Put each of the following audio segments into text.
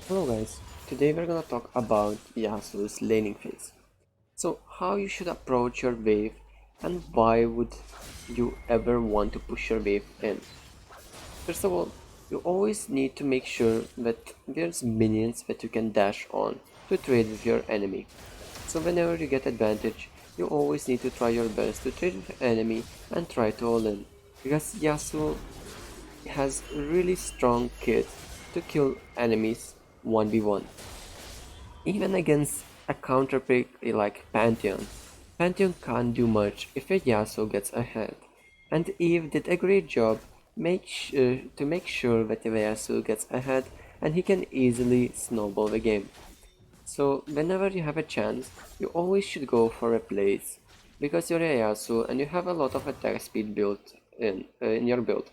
Hello guys, today we're gonna talk about Yasuo's laning phase. So how you should approach your wave and why would you ever want to push your wave in. First of all, you always need to make sure that there's minions that you can dash on to trade with your enemy. So whenever you get advantage, you always need to try your best to trade with the enemy and try to all in. Because Yasuo has really strong kit to kill enemies 1v1. Even against a counter pick like Pantheon, Pantheon can't do much if a Yasuo gets ahead, and Eve did a great job to make sure that the Yasuo gets ahead and he can easily snowball the game. So whenever you have a chance, you always should go for a place, because you're a Yasuo and you have a lot of attack speed built in your build,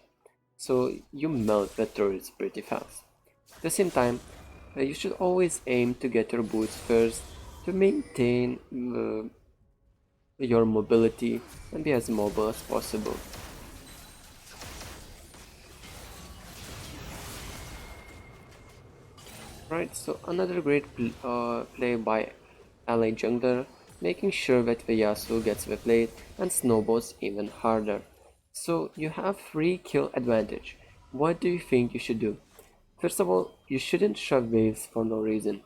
so you melt the turrets pretty fast. At the same time, you should always aim to get your boots first to maintain your mobility and be as mobile as possible. Right, so another great play by ally jungler, making sure that the Yasuo gets the plate and snowballs even harder. So you have free kill advantage. What do you think you should do? First of all, you shouldn't shove waves for no reason.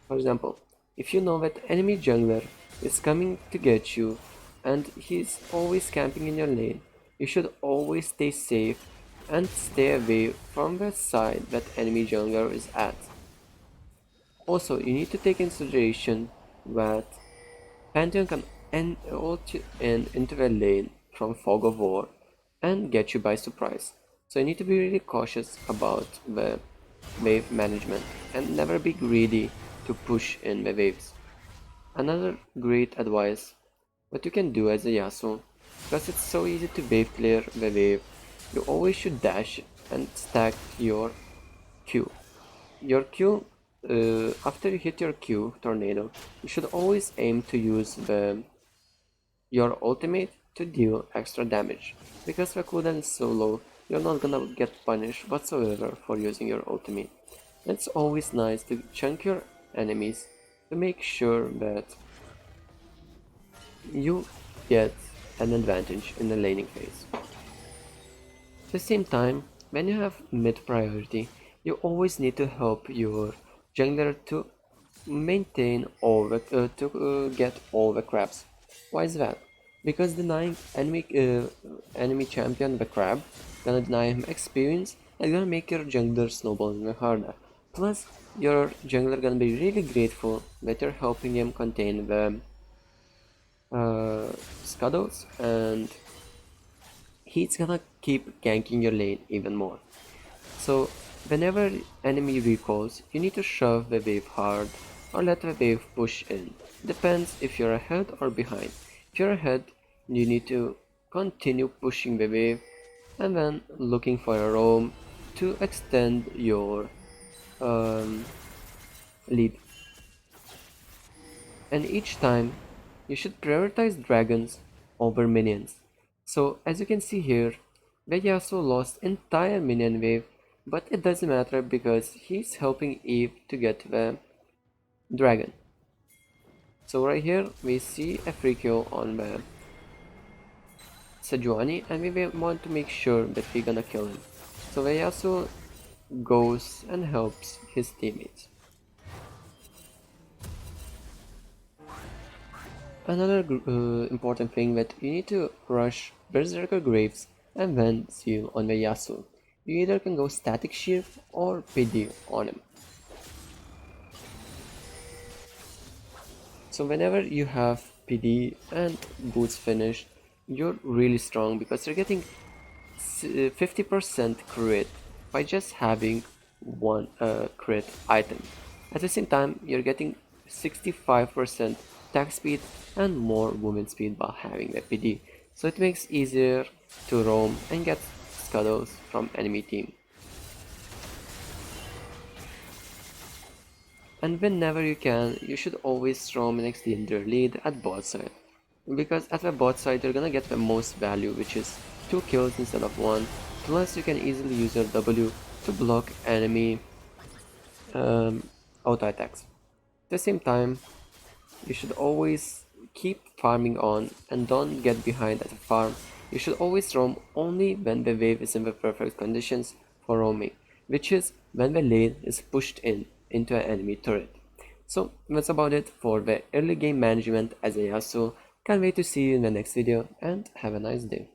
For example, if you know that enemy jungler is coming to get you and he's always camping in your lane, you should always stay safe and stay away from the side that enemy jungler is at. Also, you need to take into consideration that Pantheon can ult you into the lane from Fog of War and get you by surprise. So you need to be really cautious about the wave management and never be greedy to push in the waves. Another great advice what you can do as a Yasuo, because it's so easy to wave clear the wave, you always should dash and stack your Q. Your Q, after you hit your Q tornado, you should always aim to use your ultimate to deal extra damage, because the cooldown is so low, you're not gonna get punished whatsoever for using your ultimate. It's always nice to chunk your enemies to make sure that you get an advantage in the laning phase. At the same time, when you have mid priority, you always need to help your jungler to maintain all the get all the crabs. Why is that? Because denying enemy champion the crab gonna deny him experience and gonna make your jungler snowball even harder. Plus, your jungler gonna be really grateful that you're helping him contain the scuddles, and he's gonna keep ganking your lane even more. So whenever enemy recalls, you need to shove the wave hard or let the wave push in. Depends if you're ahead or behind. If you're ahead, you need to continue pushing the wave and then looking for a roam to extend your lead. And each time, you should prioritize dragons over minions. So as you can see here, Yasuo lost entire minion wave, but it doesn't matter because he's helping Eve to get the dragon. So right here we see a free kill on the Sejuani, and we want to make sure that we're gonna kill him. So Yasuo goes and helps his teammates. Another important thing that you need to rush Berserker Graves and then Seal on the Yasuo. You either can go Static Shift or PD on him. So whenever you have PD and boots finished, you're really strong because you're getting 50% crit by just having one crit item. At the same time, you're getting 65% attack speed and more movement speed by having the PD. So it makes easier to roam and get scuddles from enemy team. And whenever you can, you should always roam and extend their lead at bot side. Because at the bot side you're gonna get the most value, which is 2 kills instead of 1, plus you can easily use your W to block enemy auto attacks. At the same time, you should always keep farming on and don't get behind at a farm. You should always roam only when the wave is in the perfect conditions for roaming, which is when the lane is pushed in into an enemy turret. So that's about it for the early game management as a Yasuo. Can't wait to see you in the next video and have a nice day.